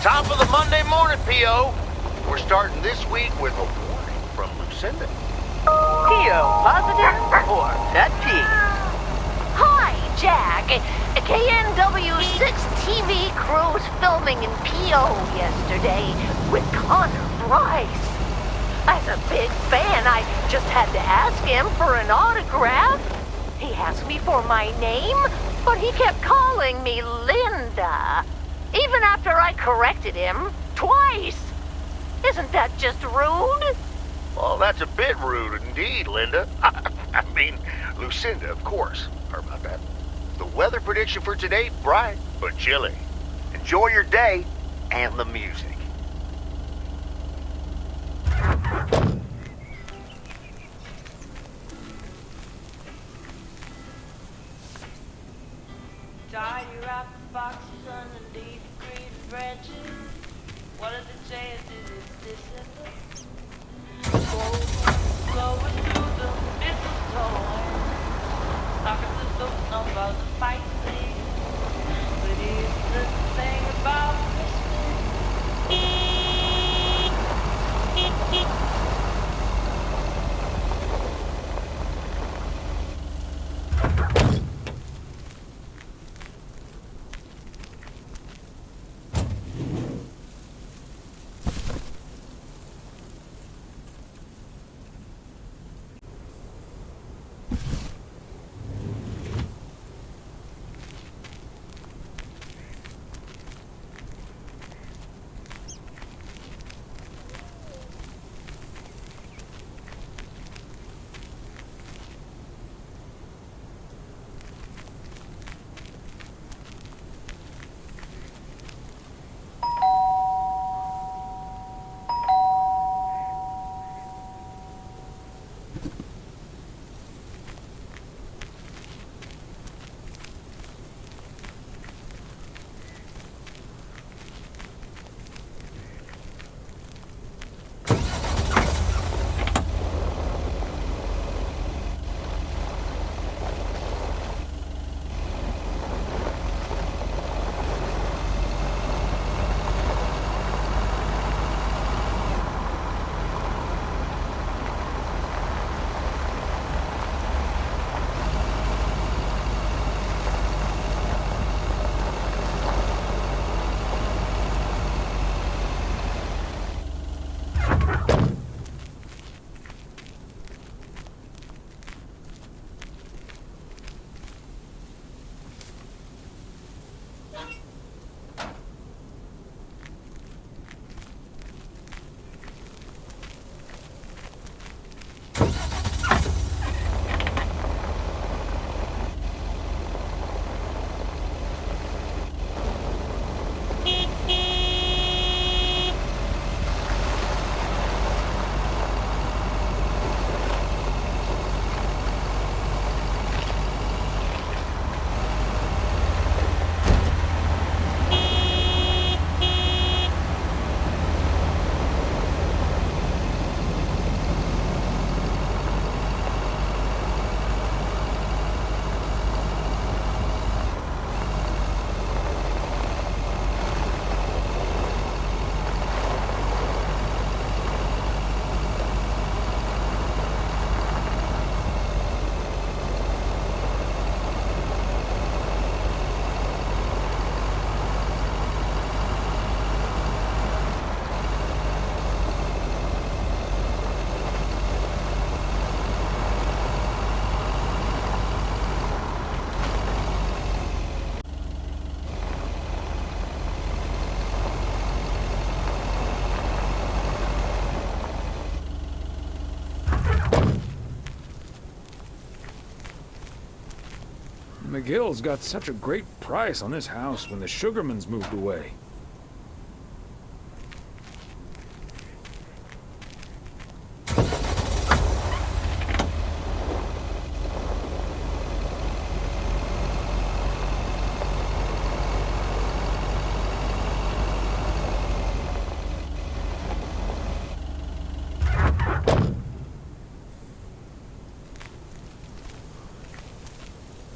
Top of the Monday morning, P.O. We're starting this week with a warning from Lucinda. P.O. positive or nutty? Hi, Jack. KNW6 TV crew was filming in P.O. yesterday with Connor Bryce. As a big fan, I just had to ask him for an autograph. He asked me for my name, but he kept calling me Linda. Even after I corrected him twice. Isn't that just rude? Well, that's a bit rude indeed, Linda. I mean, Lucinda, of course. Sorry about that. The weather prediction for today, bright but chilly. Enjoy your day and the music. Tie your apple boxes underneath green branches. What does it say? Is it December? Going through the mistletoe. Stockings don't know about the fight thing. But here's the thing about Christmas. McGill's got such a great price on this house when the Sugarmans moved away.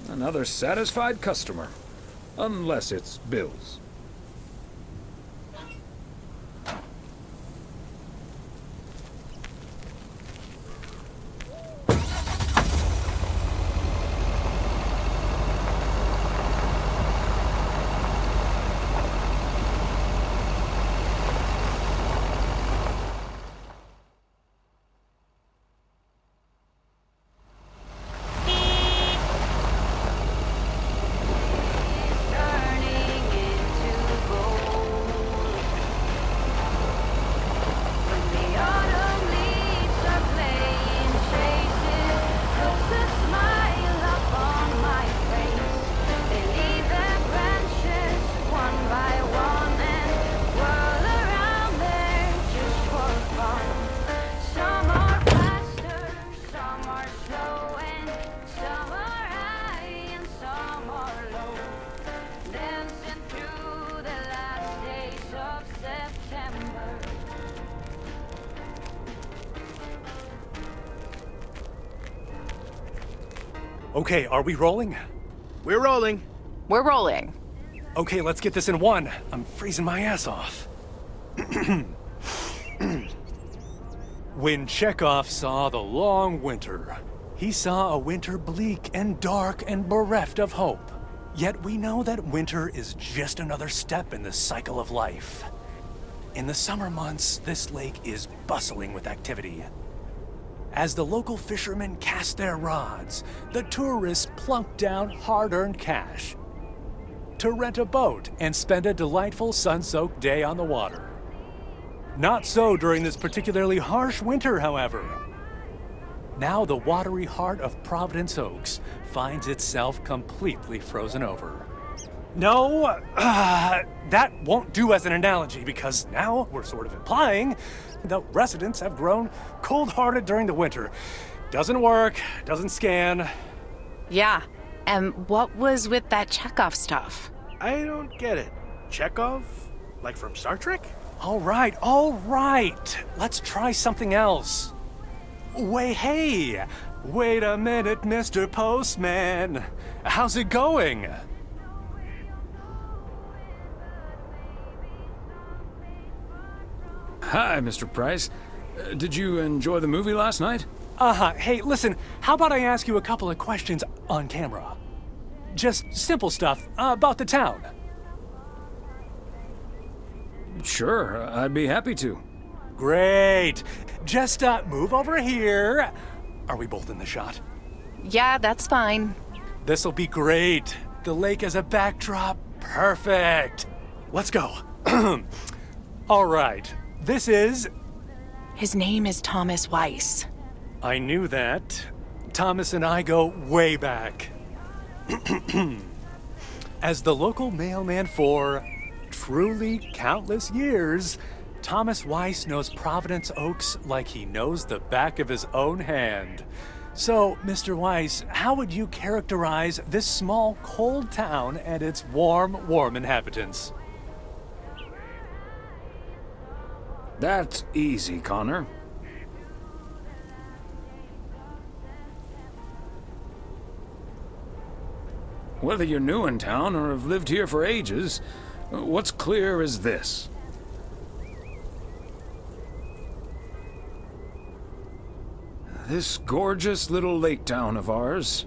Another satisfied customer. Unless it's Bill's. Okay, are we rolling? We're rolling. We're rolling. Okay, let's get this in one. I'm freezing my ass off. When Chekhov saw the long winter, he saw a winter bleak and dark and bereft of hope. Yet we know that winter is just another step in the cycle of life. In the summer months, this lake is bustling with activity. As the local fishermen cast their rods, the tourists plunk down hard-earned cash to rent a boat and spend a delightful sun-soaked day on the water. Not so during this particularly harsh winter, however. Now the watery heart of Providence Oaks finds itself completely frozen over. No, that won't do as an analogy because now we're sort of implying the residents have grown cold-hearted during the winter. Doesn't work, doesn't scan. Yeah. And what was with that Chekhov stuff? I don't get it. Chekhov? Like from Star Trek? All right. Let's try something else. Hey, wait a minute, Mr. Postman. How's it going? Hi, Mr. Price. Did you enjoy the movie last night? Hey, listen, how about I ask you a couple of questions on camera? Just simple stuff about the town. Sure, I'd be happy to. Great. Just move over here. Are we both in the shot? Yeah, that's fine. This'll be great. The lake as a backdrop. Perfect. Let's go. All right. This is... His name is Thomas Weiss. I knew that. Thomas and I go way back. As the local mailman for truly countless years, Thomas Weiss knows Providence Oaks like he knows the back of his own hand. So, Mr. Weiss, how would you characterize this small, cold town and its warm inhabitants? That's easy, Connor. Whether you're new in town or have lived here for ages, what's clear is this. This gorgeous little lake town of ours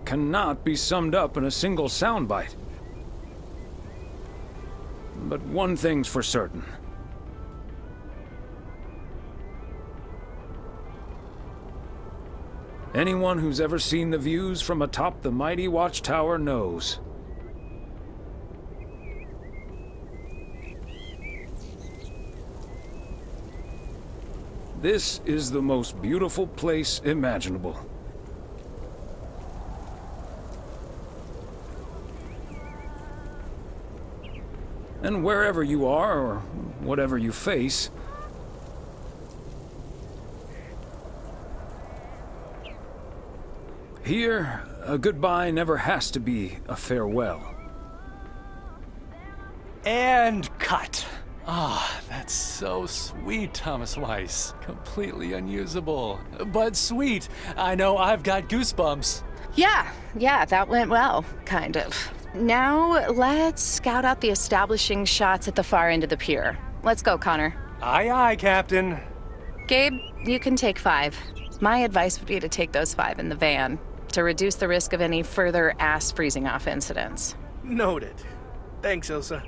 cannot be summed up in a single soundbite. But one thing's for certain. Anyone who's ever seen the views from atop the mighty watchtower knows. This is the most beautiful place imaginable. And wherever you are, or whatever you face, here, a goodbye never has to be a farewell. And cut. That's so sweet, Thomas Weiss. Completely unusable, but sweet. I know I've got goosebumps. Yeah, that went well, kind of. Now, let's scout out the establishing shots at the far end of the pier. Let's go, Connor. Aye, aye, Captain. Gabe, you can take 5. My advice would be to take those 5 in the van to reduce the risk of any further ass freezing off incidents. Noted. Thanks, Ilsa.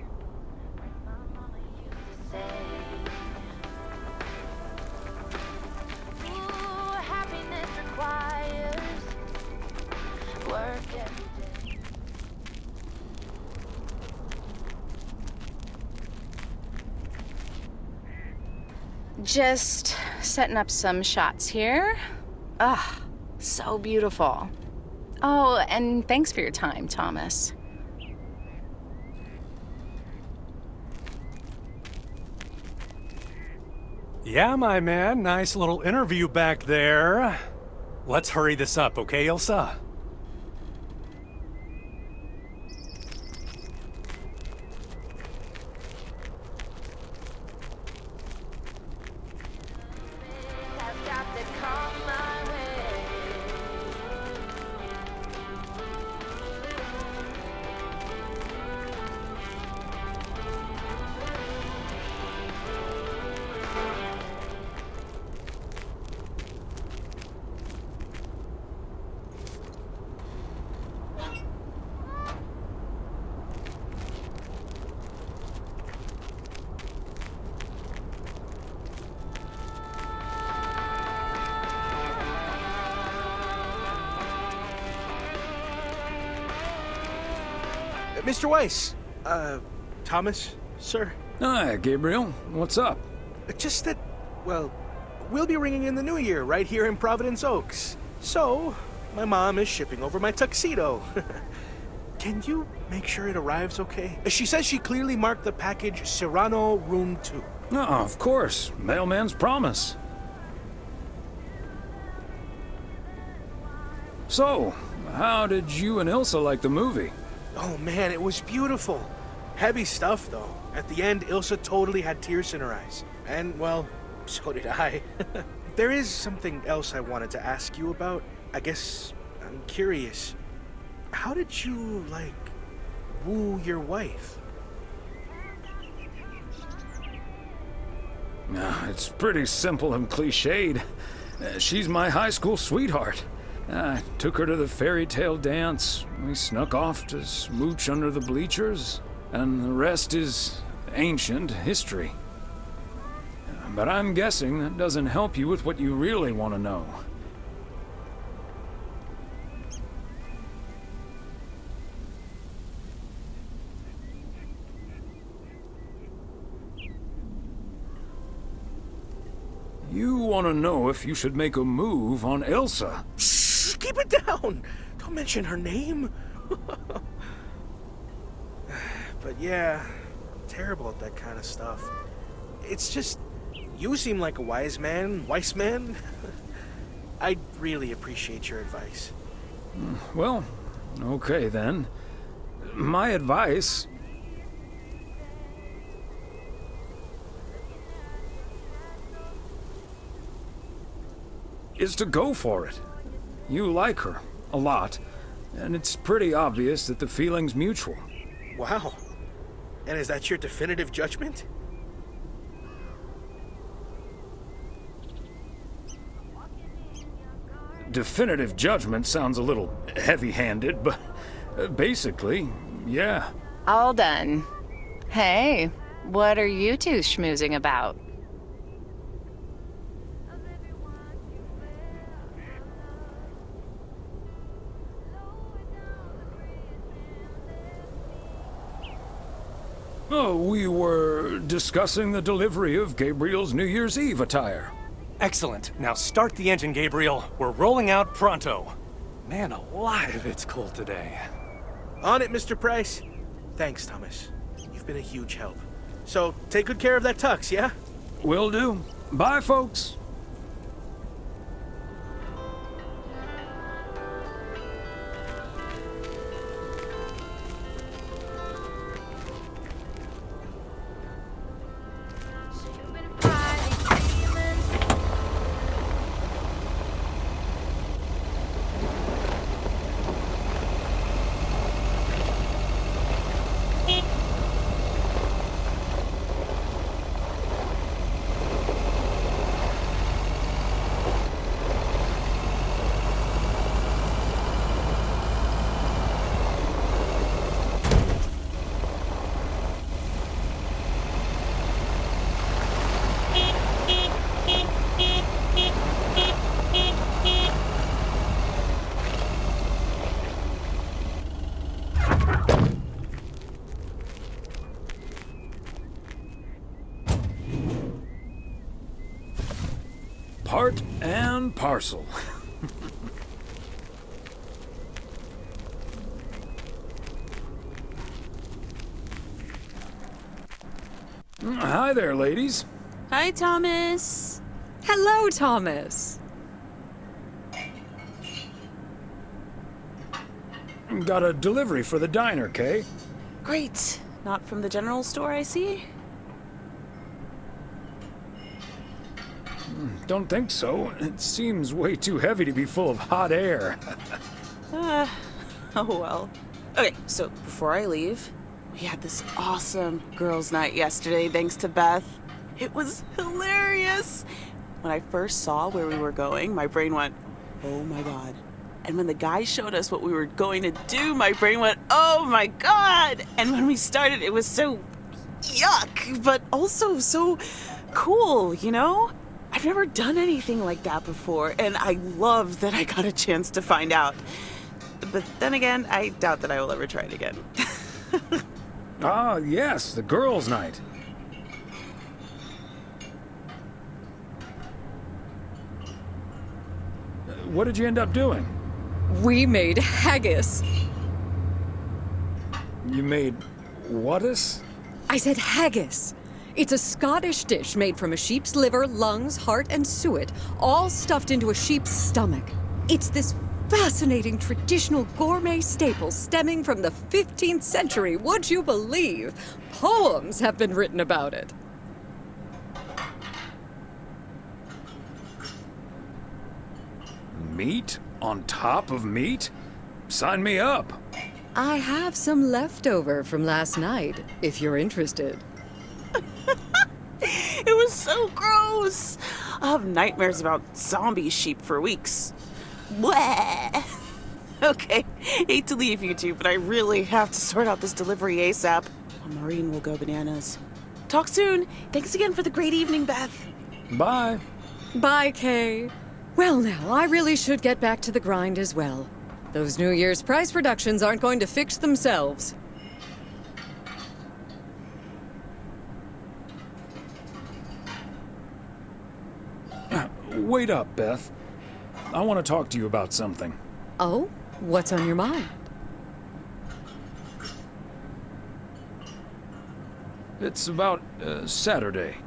Just setting up some shots here. So beautiful. Oh, and thanks for your time, Thomas. Yeah, my man. Nice little interview back there. Let's hurry this up, okay, Ilsa? Mr. Weiss. Thomas, sir. Hi, Gabriel. What's up? Just that, well, we'll be ringing in the new year right here in Providence Oaks. So, my mom is shipping over my tuxedo. Can you make sure it arrives okay? She says she clearly marked the package Serrano Room 2. Oh, of course. Mailman's promise. So, how did you and Ilsa like the movie? Oh man, it was beautiful. Heavy stuff though. At the end, Ilsa totally had tears in her eyes. And well, so did I. There is something else I wanted to ask you about. I guess I'm curious. How did you, like, woo your wife? It's pretty simple and cliched. She's my high school sweetheart. I took her to the fairy tale dance. We snuck off to smooch under the bleachers, and the rest is ancient history. But I'm guessing that doesn't help you with what you really want to know. You want to know if you should make a move on Ilsa. Shh, keep it down. Don't mention her name. But yeah, terrible at that kind of stuff. It's just, you seem like a wise man. I'd really appreciate your advice. Well, okay then. My advice is to go for it. You like her a lot, and it's pretty obvious that the feeling's mutual. Wow. And is that your definitive judgment? Definitive judgment sounds a little heavy-handed, but basically, yeah. All done. Hey, what are you two schmoozing about? Oh, we were discussing the delivery of Gabriel's New Year's Eve attire. Excellent. Now start the engine, Gabriel. We're rolling out pronto. Man alive, it's cold today. On it, Mr. Price. Thanks, Thomas. You've been a huge help. So, take good care of that tux, yeah? Will do. Bye, folks. Part and parcel. Hi there, ladies. Hi, Thomas. Hello, Thomas. Got a delivery for the diner, Kay? Great. Not from the general store, I see? Don't think so. It seems way too heavy to be full of hot air. Oh well. Okay, so before I leave, we had this awesome girls' night yesterday thanks to Beth. It was hilarious. When I first saw where we were going, my brain went, oh my god. And when the guy showed us what we were going to do, my brain went, oh my god. And when we started, it was so yuck, but also so cool, you know? I've never done anything like that before, and I love that I got a chance to find out. But then again, I doubt that I will ever try it again. Ah, yes, the girls' night. What did you end up doing? We made haggis. You made whatus? I said haggis. It's a Scottish dish made from a sheep's liver, lungs, heart, and suet, all stuffed into a sheep's stomach. It's this fascinating traditional gourmet staple stemming from the 15th century. Would you believe? Poems have been written about it. Meat on top of meat? Sign me up. I have some leftover from last night, if you're interested. It was so gross. I'll have nightmares about zombie sheep for weeks. Bleh. Okay, hate to leave you two, but I really have to sort out this delivery ASAP. Maureen will go bananas. Talk soon. Thanks again for the great evening, Beth. Bye. Bye, Kay. Well, now, I really should get back to the grind as well. Those New Year's prize reductions aren't going to fix themselves. Wait up, Beth. I want to talk to you about something. Oh? What's on your mind? It's about Saturday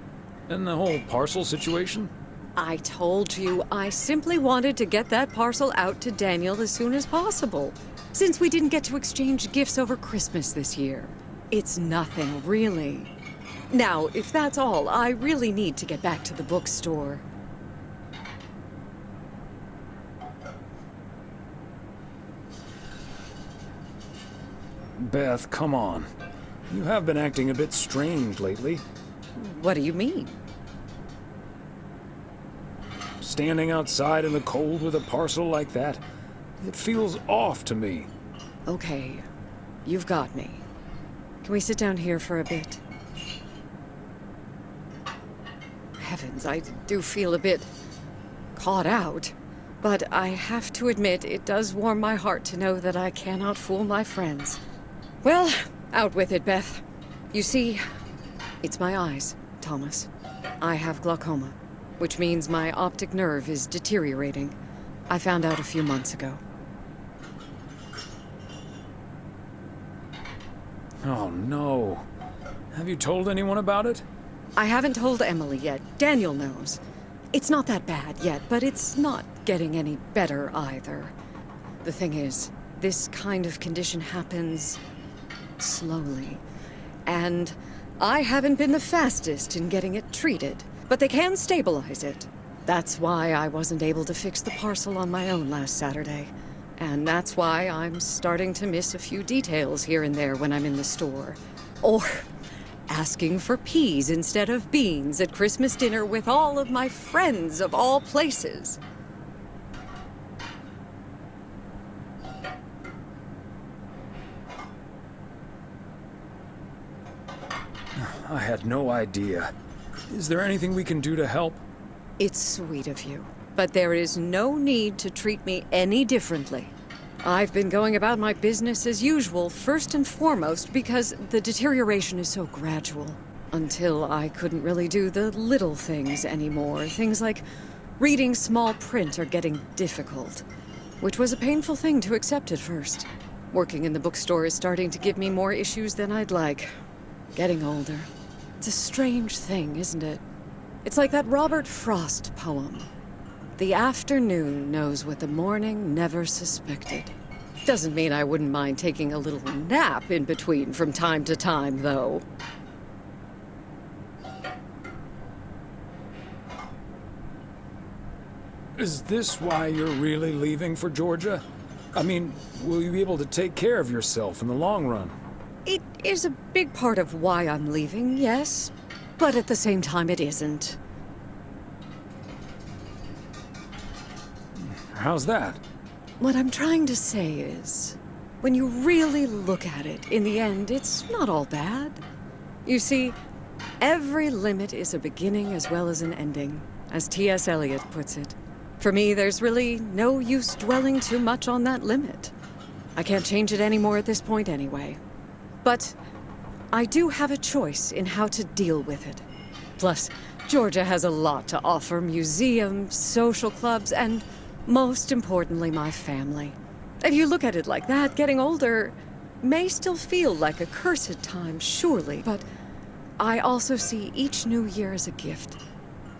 and the whole parcel situation. I told you, I simply wanted to get that parcel out to Daniel as soon as possible, since we didn't get to exchange gifts over Christmas this year. It's nothing, really. Now, if that's all, I really need to get back to the bookstore. Beth, come on. You have been acting a bit strange lately. What do you mean? Standing outside in the cold with a parcel like that, it feels off to me. Okay, you've got me. Can we sit down here for a bit? Heavens, I do feel a bit caught out. But I have to admit, it does warm my heart to know that I cannot fool my friends. Well, out with it, Beth. You see, it's my eyes, Thomas. I have glaucoma, which means my optic nerve is deteriorating. I found out a few months ago. Oh, no. Have you told anyone about it? I haven't told Emily yet. Daniel knows. It's not that bad yet, but it's not getting any better either. The thing is, this kind of condition happens slowly. And I haven't been the fastest in getting it treated, but they can stabilize it. That's why I wasn't able to fix the parcel on my own last Saturday. And that's why I'm starting to miss a few details here and there when I'm in the store. Or asking for peas instead of beans at Christmas dinner with all of my friends of all places. I had no idea. Is there anything we can do to help? It's sweet of you, but there is no need to treat me any differently. I've been going about my business as usual, first and foremost, because the deterioration is so gradual. Until I couldn't really do the little things anymore. Things like reading small print are getting difficult, which was a painful thing to accept at first. Working in the bookstore is starting to give me more issues than I'd like. Getting older. It's a strange thing, isn't it? It's like that Robert Frost poem. The afternoon knows what the morning never suspected. Doesn't mean I wouldn't mind taking a little nap in between from time to time, though. Is this why you're really leaving for Georgia? I mean, will you be able to take care of yourself in the long run? It is a big part of why I'm leaving, yes. But at the same time, it isn't. How's that? What I'm trying to say is, when you really look at it, in the end, it's not all bad. You see, every limit is a beginning as well as an ending, as T.S. Eliot puts it. For me, there's really no use dwelling too much on that limit. I can't change it anymore at this point anyway. But I do have a choice in how to deal with it. Plus, Georgia has a lot to offer: museums, social clubs, and most importantly, my family. If you look at it like that, getting older may still feel like a cursed time, surely, but I also see each new year as a gift.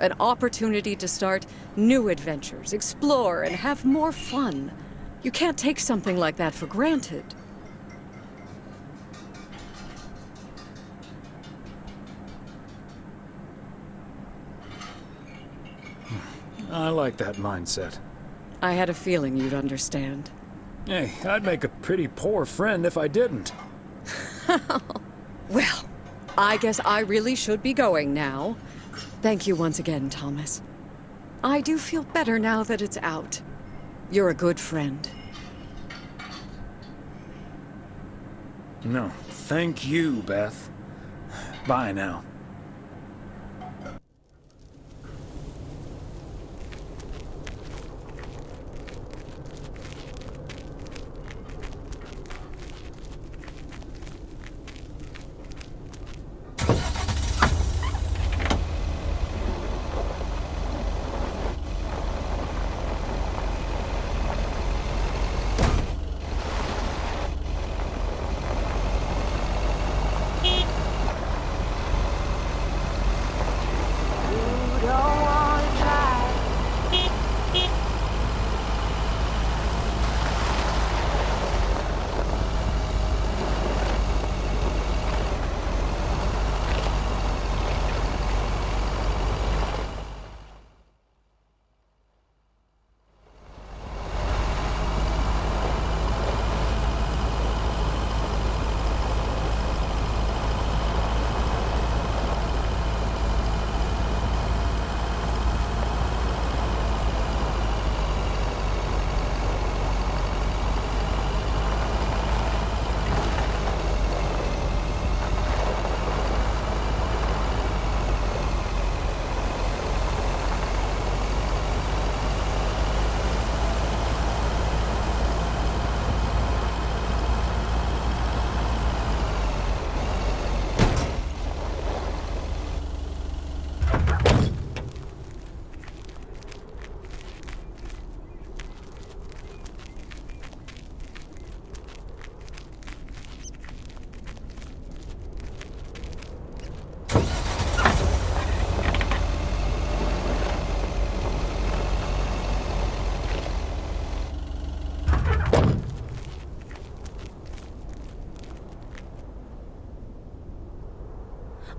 An opportunity to start new adventures, explore, and have more fun. You can't take something like that for granted. I like that mindset. I had a feeling you'd understand. Hey, I'd make a pretty poor friend if I didn't. Well, I guess I really should be going now. Thank you once again, Thomas. I do feel better now that it's out. You're a good friend. No, thank you, Beth. Bye now.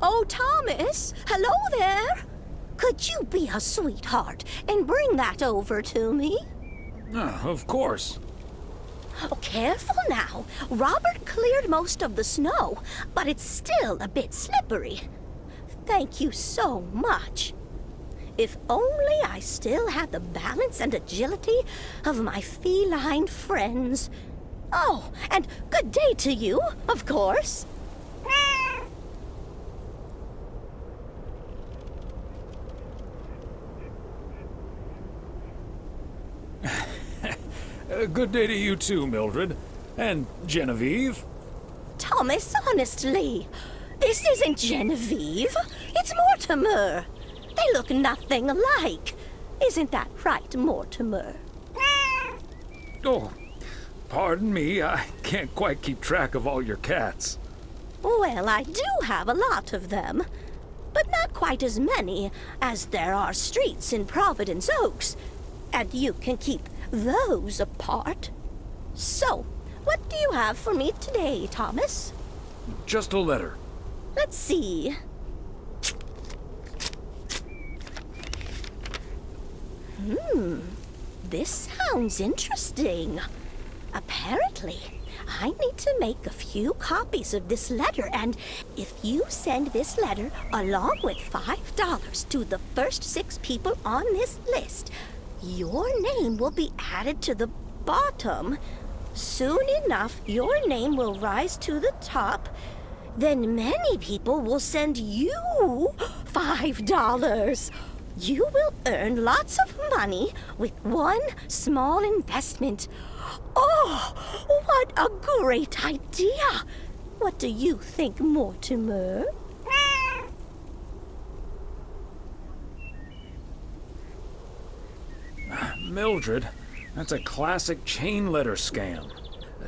Oh, Thomas! Hello there! Could you be a sweetheart and bring that over to me? Of course. Oh, careful now. Robert cleared most of the snow, but it's still a bit slippery. Thank you so much. If only I still had the balance and agility of my feline friends. Oh, and good day to you, of course. Good day to you too, Mildred. And Genevieve. Thomas, honestly, this isn't Genevieve. It's Mortimer. They look nothing alike. Isn't that right, Mortimer? Oh, pardon me. I can't quite keep track of all your cats. Well, I do have a lot of them, but not quite as many as there are streets in Providence Oaks, and you can keep those apart. So, what do you have for me today, Thomas? Just a letter. Let's see. This sounds interesting. Apparently, I need to make a few copies of this letter, and if you send this letter along with $5 to the first 6 people on this list, your name will be added to the bottom. Soon enough, your name will rise to the top. Then many people will send you $5. You will earn lots of money with one small investment. Oh, what a great idea! What do you think, Mortimer? Mildred, that's a classic chain letter scam.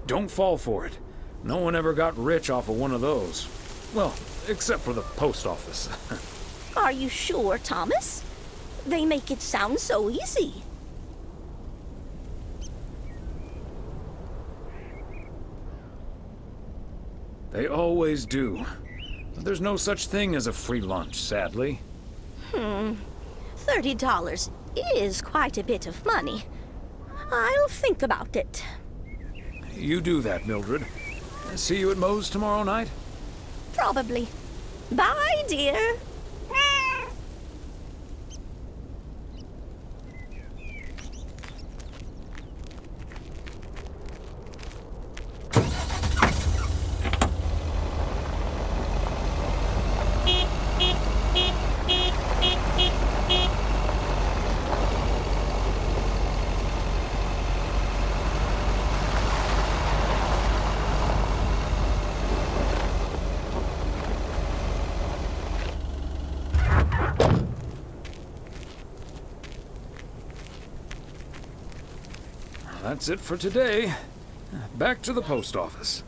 Don't fall for it. No one ever got rich off of one of those. Well, except for the post office. Are you sure, Thomas? They make it sound so easy. They always do. But there's no such thing as a free lunch, sadly. $30 is quite a bit of money. I'll think about it. You do that, Mildred. See you at Moe's tomorrow night? Probably. Bye, dear. That's it for today. Back to the post office.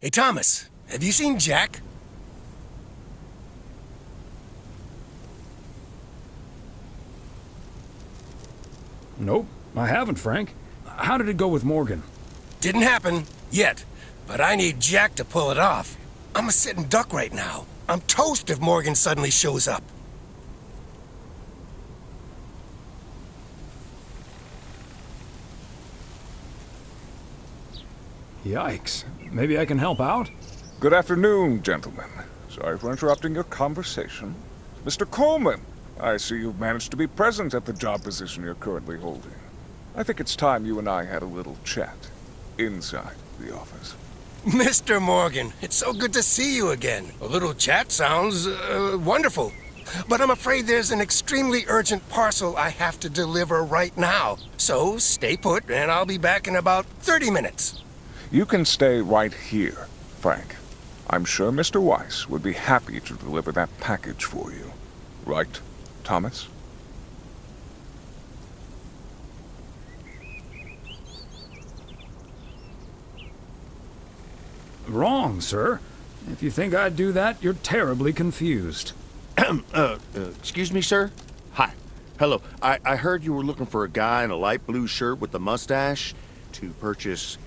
Hey, Thomas, have you seen Jack? Nope, I haven't, Frank. How did it go with Morgan? Didn't happen, yet. But I need Jack to pull it off. I'm a sitting duck right now. I'm toast if Morgan suddenly shows up. Yikes. Maybe I can help out? Good afternoon, gentlemen. Sorry for interrupting your conversation. Mr. Coleman, I see you've managed to be present at the job position you're currently holding. I think it's time you and I had a little chat inside the office. Mr. Morgan, it's so good to see you again. A little chat sounds wonderful. But I'm afraid there's an extremely urgent parcel I have to deliver right now. So stay put, and I'll be back in about 30 minutes. You can stay right here, Frank. I'm sure Mr. Weiss would be happy to deliver that package for you. Right, Thomas? Wrong, sir. If you think I'd do that, you're terribly confused. Excuse me, sir? Hi. Hello. I heard you were looking for a guy in a light blue shirt with a mustache to purchase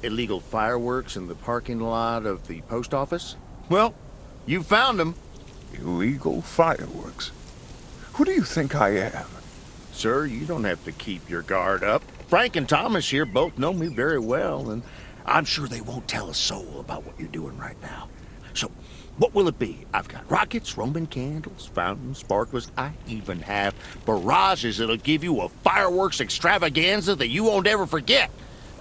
illegal fireworks in the parking lot of the post office? Well, you found him. Illegal fireworks? Who do you think I am? Sir, you don't have to keep your guard up. Frank and Thomas here both know me very well, and I'm sure they won't tell a soul about what you're doing right now. So, what will it be? I've got rockets, Roman candles, fountains, sparklers. I even have barrages that'll give you a fireworks extravaganza that you won't ever forget.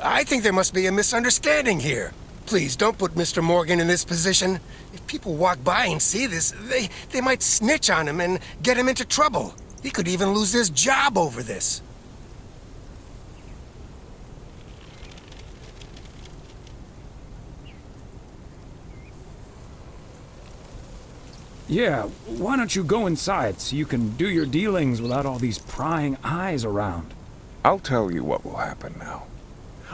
I think there must be a misunderstanding here. Please, don't put Mr. Morgan in this position. If people walk by and see this, they might snitch on him and get him into trouble. He could even lose his job over this. Yeah, why don't you go inside so you can do your dealings without all these prying eyes around? I'll tell you what will happen now.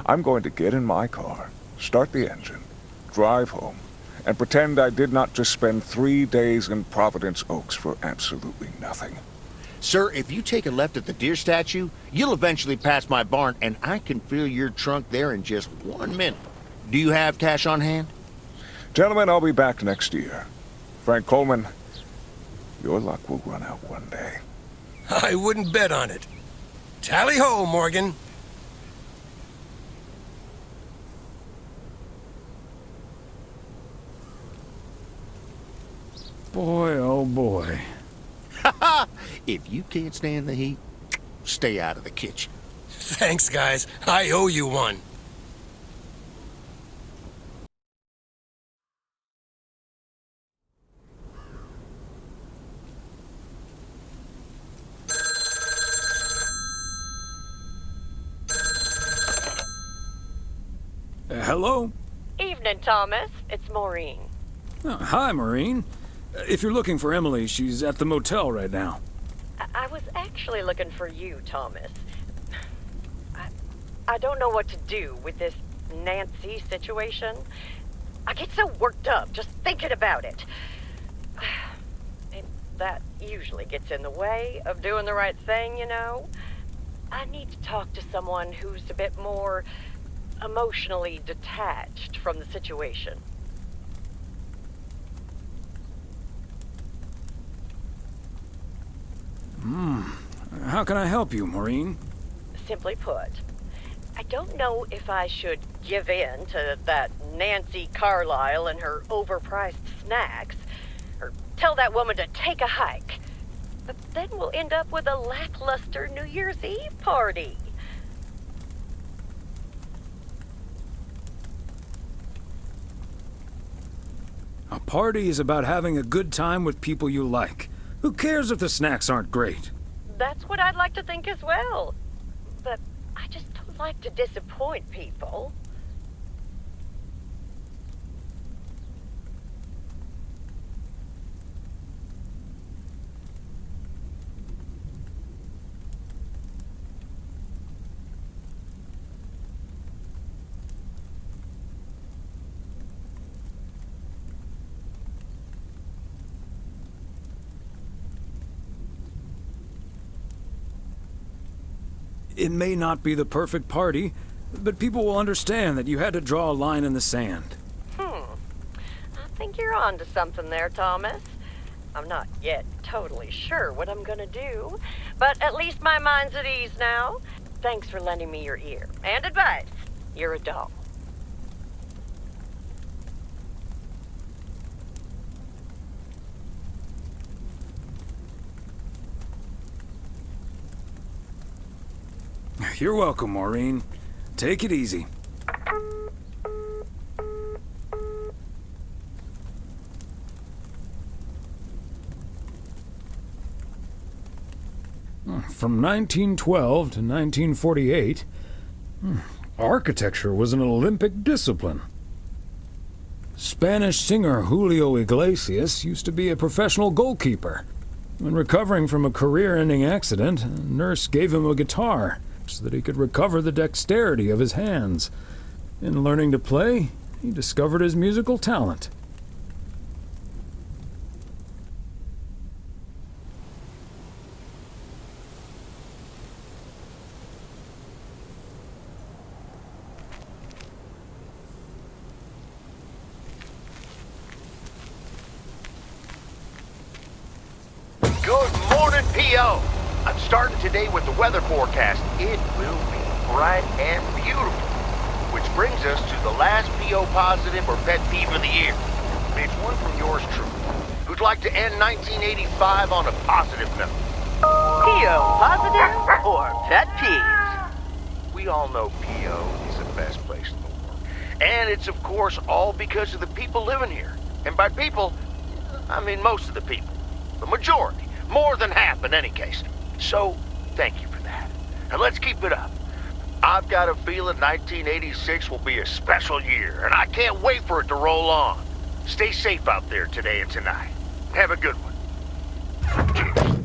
I'm going to get in my car, start the engine, drive home, and pretend I did not just spend 3 days in Providence Oaks for absolutely nothing. Sir, if you take a left at the deer statue, you'll eventually pass my barn, and I can fill your trunk there in just 1 minute. Do you have cash on hand? Gentlemen, I'll be back next year. Frank Coleman, your luck will run out one day. I wouldn't bet on it. Tally-ho, Morgan. Boy, oh boy. If you can't stand the heat, stay out of the kitchen. Thanks, guys. I owe you one. Hello? Evening, Thomas. It's Maureen. Oh, hi, Maureen. If you're looking for Emily, she's at the motel right now. I was actually looking for you, Thomas. I don't know what to do with this Nancy situation. I get so worked up just thinking about it. And that usually gets in the way of doing the right thing, you know? I need to talk to someone who's a bit more emotionally detached from the situation. How can I help you, Maureen? Simply put, I don't know if I should give in to that Nancy Carlisle and her overpriced snacks, or tell that woman to take a hike. But then we'll end up with a lackluster New Year's Eve party. A party is about having a good time with people you like. Who cares if the snacks aren't great? That's what I'd like to think as well. But I just don't like to disappoint people. It may not be the perfect party, but people will understand that you had to draw a line in the sand. I think you're on to something there, Thomas. I'm not yet totally sure what I'm gonna do, but at least my mind's at ease now. Thanks for lending me your ear and advice. You're a doll. You're welcome, Maureen. Take it easy. From 1912 to 1948, architecture was an Olympic discipline. Spanish singer Julio Iglesias used to be a professional goalkeeper. When recovering from a career-ending accident, a nurse gave him a guitar so that he could recover the dexterity of his hands. In learning to play, he discovered his musical talent. Good morning, P.O. I'm starting today with the weather forecast. It will be bright and beautiful. Which brings us to the last P.O. positive or pet peeve of the year. It's one from yours truly, who'd like to end 1985 on a positive note. P.O. positive or pet peeves? We all know P.O. is the best place in the world. And it's, of course, all because of the people living here. And by people, I mean most of the people. The majority. More than half in any case. So, thank you for that. And let's keep it up. I've got a feeling 1986 will be a special year, and I can't wait for it to roll on. Stay safe out there today and tonight. Have a good one. Cheers.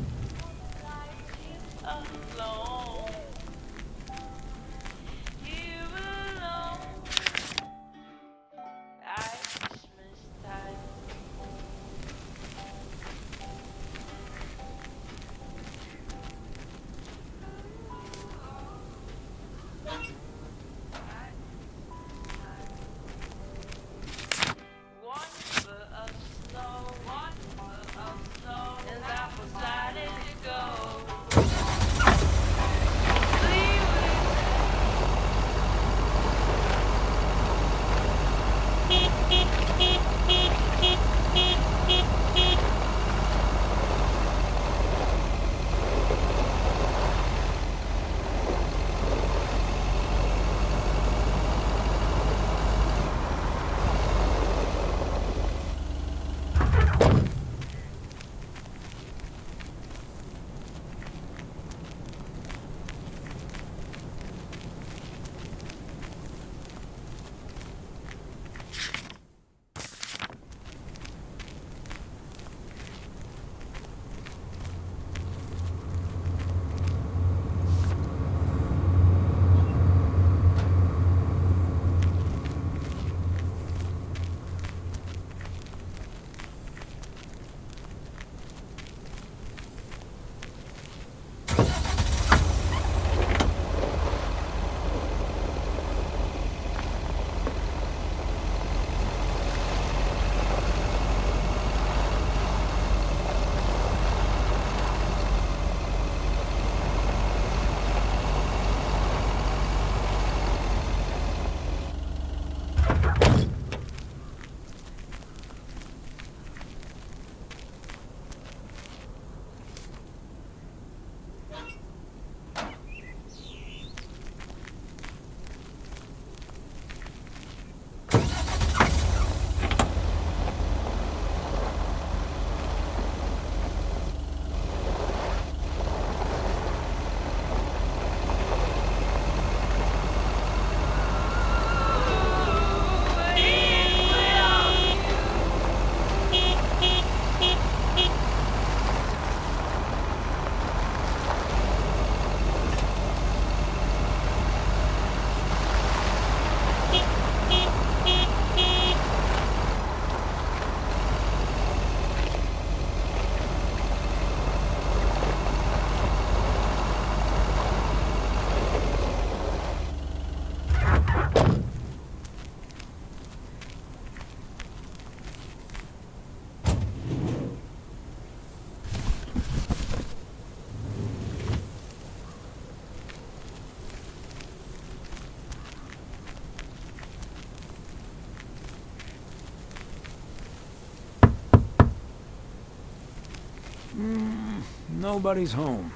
Nobody's home.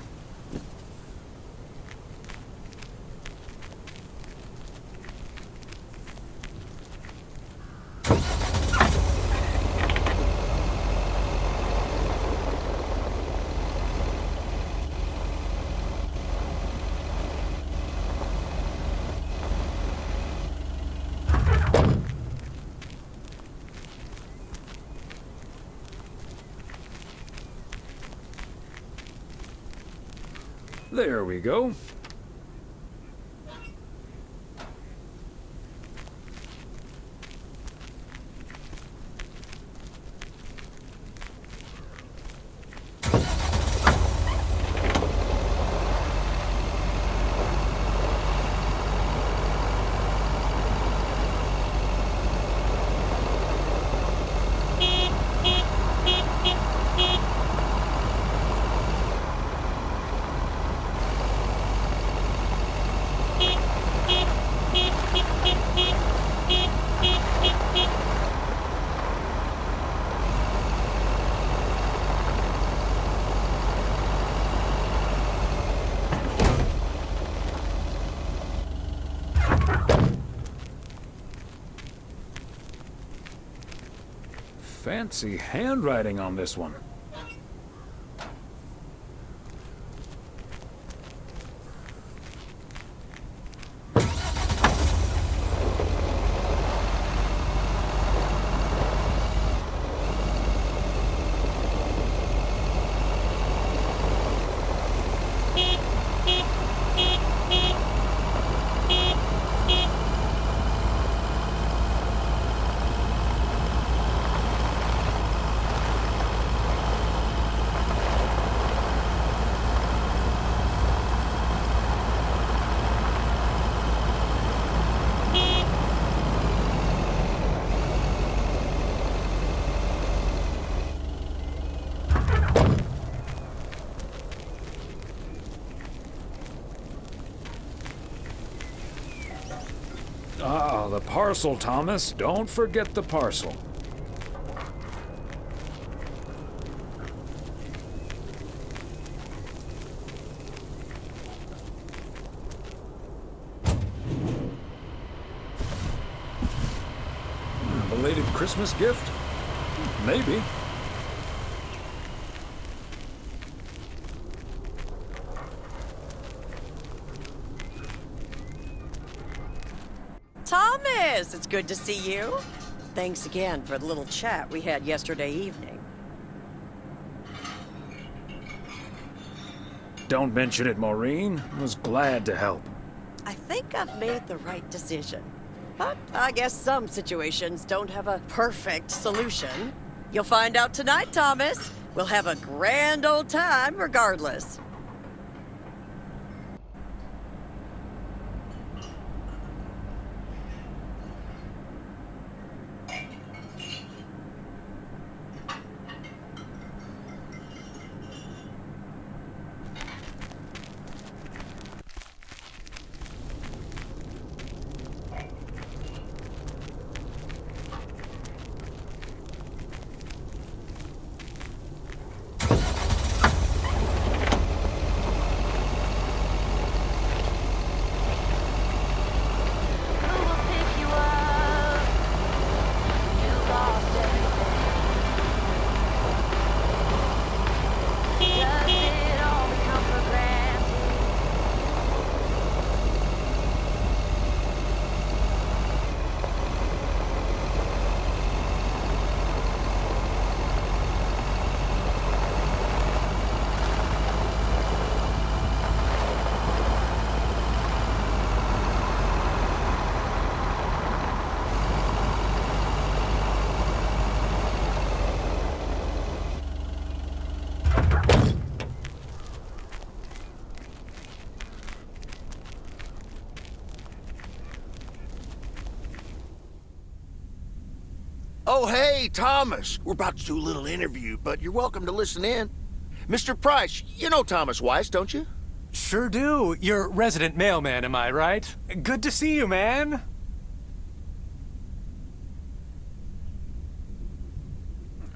There we go. Fancy handwriting on this one. Ah, the parcel, Thomas. Don't forget the parcel. A belated Christmas gift? Maybe. Thomas, it's good to see you. Thanks again for the little chat we had yesterday evening. Don't mention it, Maureen. Was glad to help. I think I've made the right decision. But I guess some situations don't have a perfect solution. You'll find out tonight, Thomas. We'll have a grand old time regardless. Oh, hey, Thomas. We're about to do a little interview, but you're welcome to listen in. Mr. Price, you know Thomas Weiss, don't you? Sure do. You're resident mailman, am I right? Good to see you, man.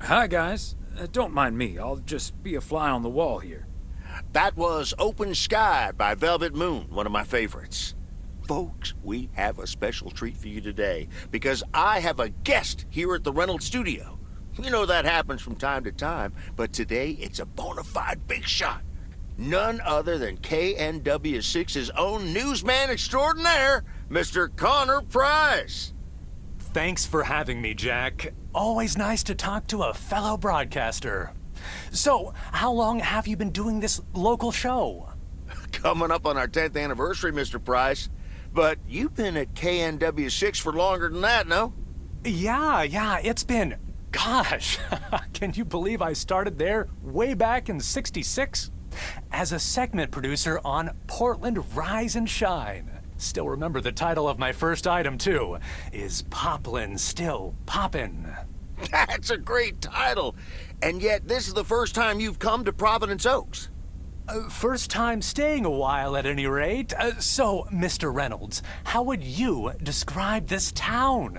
Hi, guys. Don't mind me. I'll just be a fly on the wall here. That was Open Sky by Velvet Moon, one of my favorites. Folks, we have a special treat for you today because I have a guest here at the Reynolds studio. You know that happens from time to time, but today it's a bona fide big shot. None other than KNW6's own newsman extraordinaire, Mr. Connor Price. Thanks for having me, Jack. Always nice to talk to a fellow broadcaster. So, how long have you been doing this local show? Coming up on our 10th anniversary, Mr. Price. But you've been at KNW6 for longer than that, no? Yeah, it's been... Gosh, can you believe I started there way back in '66? As a segment producer on Portland Rise and Shine. Still remember the title of my first item, too. Is Poplin Still Poppin'? That's a great title. And yet, this is the first time you've come to Providence Oaks. First time staying a while, at any rate. So, Mr. Reynolds, how would you describe this town?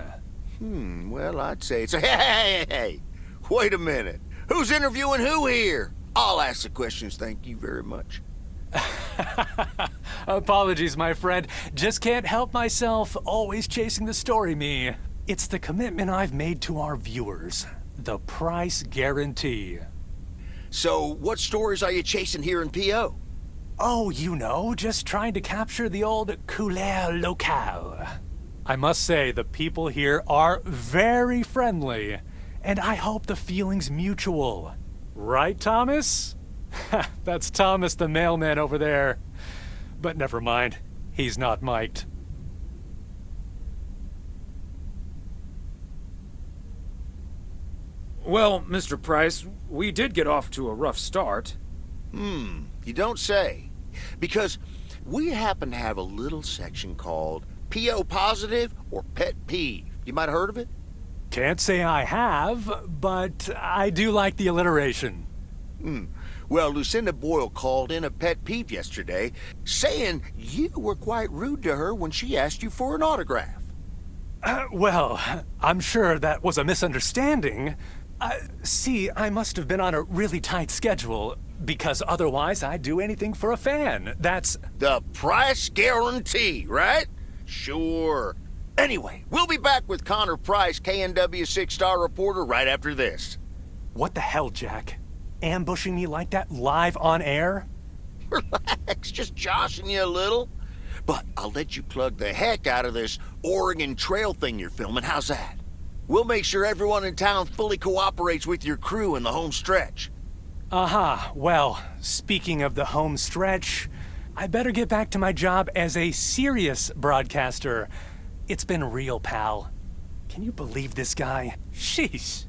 Well, I'd say it's a... Hey! Wait a minute. Who's interviewing who here? I'll ask the questions, thank you very much. Apologies, my friend. Just can't help myself. Always chasing the story, me. It's the commitment I've made to our viewers. the price guarantee. So, what stories are you chasing here in PO? Oh, you know, just trying to capture the old couleur locale. I must say, the people here are very friendly, and I hope the feeling's mutual. Right, Thomas? That's Thomas the mailman over there. But never mind, he's not mic'd. Well, Mr. Price, we did get off to a rough start. You don't say. Because we happen to have a little section called PO positive or pet peeve. You might have heard of it? Can't say I have, but I do like the alliteration. Well, Lucinda Boyle called in a pet peeve yesterday, saying you were quite rude to her when she asked you for an autograph. Well, I'm sure that was a misunderstanding. See, I must have been on a really tight schedule, because otherwise I'd do anything for a fan. That's the price guarantee, right? Sure. Anyway, we'll be back with Connor Price, KNW 6-star reporter, right after this. What the hell, Jack? Ambushing me like that live on air? Relax, just joshing you a little. But I'll let you plug the heck out of this Oregon Trail thing you're filming. How's that? We'll make sure everyone in town fully cooperates with your crew in the home stretch. Well, speaking of the home stretch, I better get back to my job as a serious broadcaster. It's been real, pal. Can you believe this guy? Sheesh.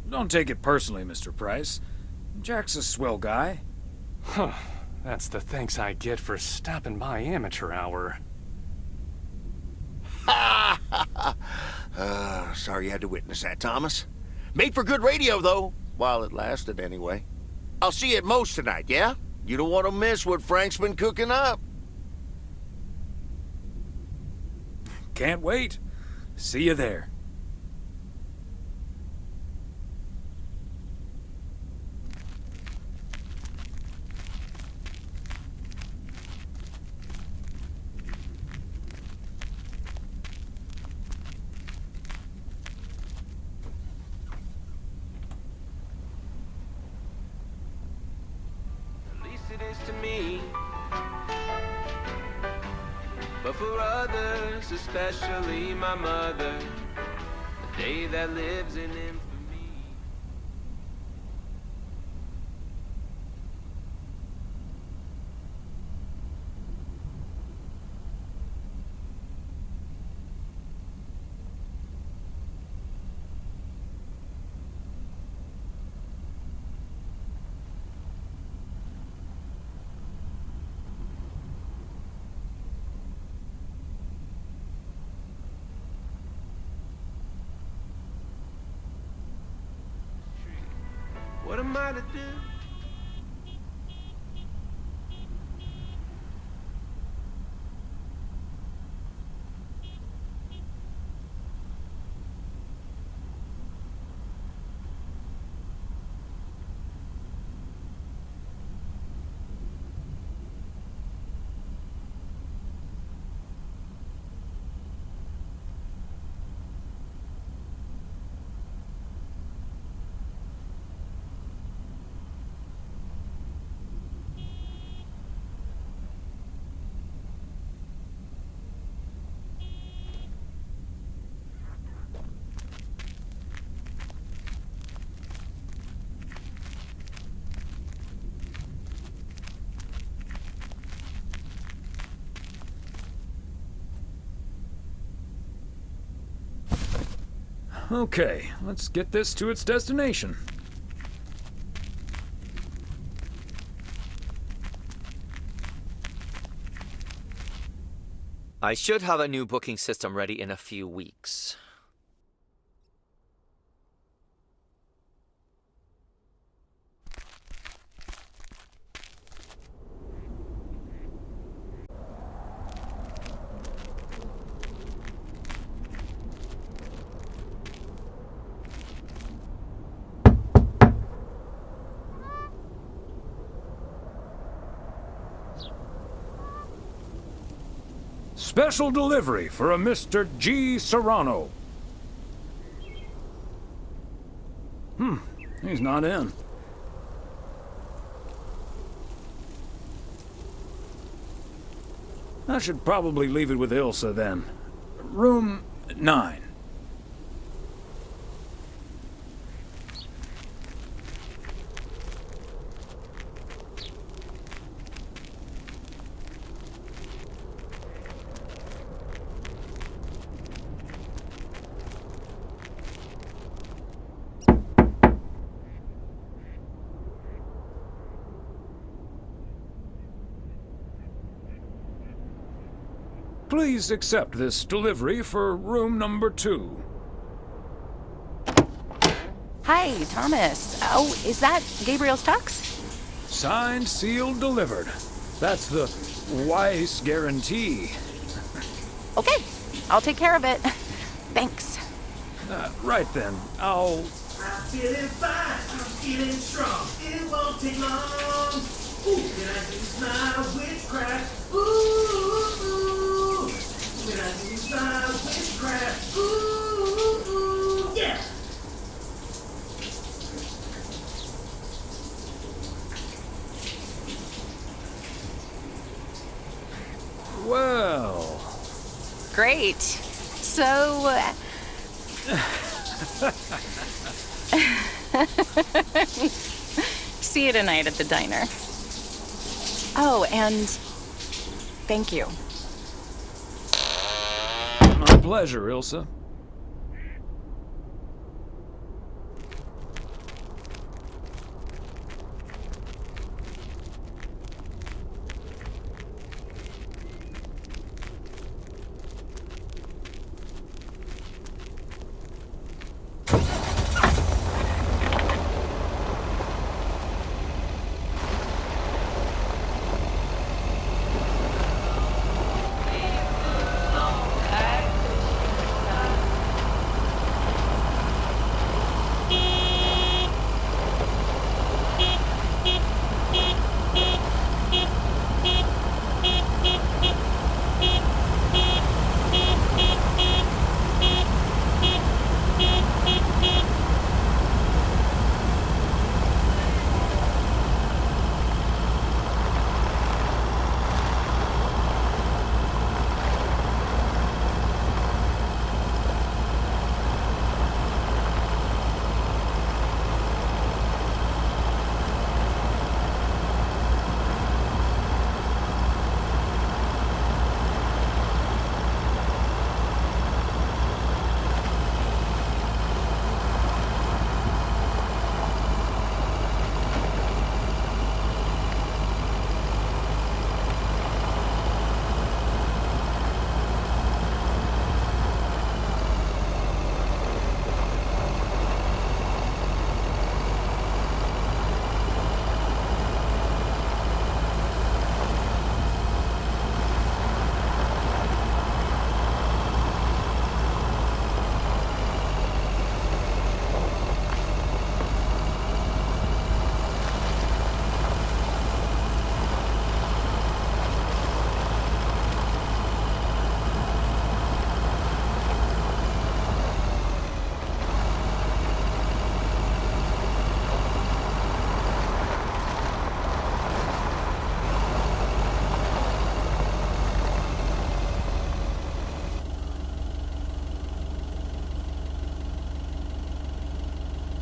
Don't take it personally, Mr. Price. Jack's a swell guy. Huh. That's the thanks I get for stopping by amateur hour. Sorry you had to witness that, Thomas. Made for good radio, though, while it lasted anyway. I'll see you at Moe's tonight, yeah? You don't want to miss what Frank's been cooking up. Can't wait. See you there. It is to me, but for others, especially my mother, a day that lives in infamy. What am I to do? Okay, let's get this to its destination. I should have a new booking system ready in a few weeks. Special delivery for a Mr. G. Serrano. He's not in. I should probably leave it with Ilsa then. Room 9. Please accept this delivery for room number 2. Hi, Thomas. Oh, is that Gabriel's tux? Signed, sealed, delivered. That's the Weiss guarantee. Okay, I'll take care of it. Thanks. Right then, I'll... I'm feeling fine, I'm feeling strong. It won't take long. Ooh, when I use my witchcraft. Ooh, ooh. When I use my witchcraft. Ooh, yeah. Well... Great. So... See you tonight at the diner. Oh, and thank you. My pleasure, Ilsa.